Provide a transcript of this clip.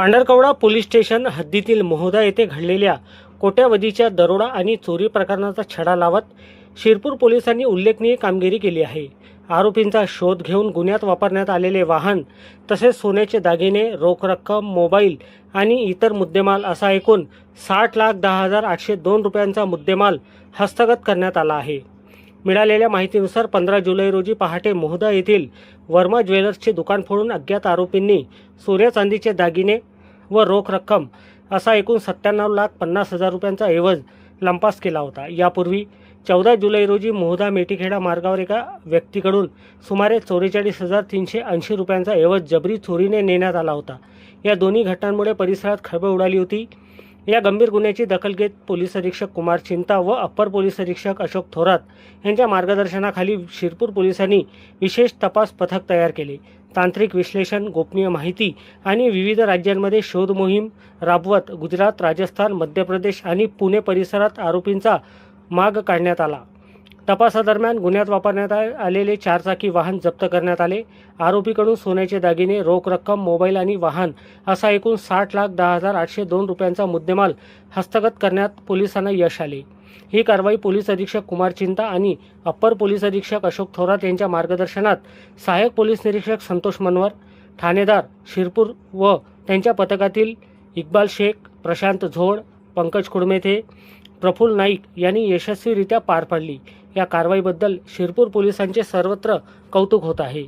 Pandharkawada police station हद्दीतील मोहदा येथे घडलेल्या कोट्यावधीच्या दरोडा आणि चोरी प्रकरणाचा छडा लावत शिरपूर पोलिसांनी उल्लेखनीय कामगिरी केली आहे। आरोपींचा शोध घेऊन गुन्ह्यात वापरण्यात आलेले वाहन तसेच सोन्याचे दागिने, रोख रक्कम, मोबाईल आणि इतर मुद्देमाल असा एकूण 60,10,802 रुपयांचा मुद्देमाल हस्तगत करण्यात आला आहे। मिळालेल्या माहितीनुसार 15 जुलै रोजी पहाटे मोहदा येथील वर्मा ज्वेलर्सचे दुकान फोडून अज्ञात आरोपींनी सोन्या चांदीचे दागिने व रोख रक्कम असा एकूण 97,50,000 रुपयांचा ऐवज लंपास केला होता। यापूर्वी 14 जुलै रोजी मोहदा मेटीखेडा मार्गावर एका व्यक्तीकडून सुमारे 44,380 रुपयांचा ऐवज जबरी चोरीने नेण्यात आला होता। या दोन्ही घटनांमुळे परिसरात खळबळ उडाली होती। या गंभीर गुन्ह्याची दखल घेत पोलीस अधीक्षक कुमार चिंता व अप्पर पोलीस अधीक्षक अशोक थोरात यांच्या मार्गदर्शनाखाली शिरपूर पोलिसांनी विशेष तपास पथक तयार केले। तांत्रिक विश्लेषण, गोपनीय माहिती आणि विविध राज्यांमध्ये शोध मोहीम राबवत गुजरात, राजस्थान, मध्य प्रदेश आणि पुणे परिसरात आरोपींचा माग काढण्यात आला। तपासादरम्यान गुन्ह्यात वापरण्यात आलेले 4 चाकी वाहन जप्त करण्यात आले। आरोपीकडून सोन्याचे दागिने, रोख रक्कम, मोबाईल आणि वाहन असा एकूण 60,10,802 रुपयांचा मुद्देमाल हस्तगत करण्यात पोलिसांना यश आले। ही कारवाई पोलीस अधीक्षक कुमार चिंता आणि अप्पर पोलीस अधीक्षक अशोक थोरात यांच्या मार्गदर्शनात सहाय्यक पोलीस निरीक्षक संतोष मनवर, ठाणेदार शिरपूर व त्यांच्या पथकातील इक्बाल शेख, प्रशांत झोड, पंकज कुडमेथे, प्रफुल्ल नाईक यांनी यशस्वीरित्या पार पाडली। या कारवाईबद्दल शिरपूर पोलिसांचे सर्वत्र कौतुक होत आहे।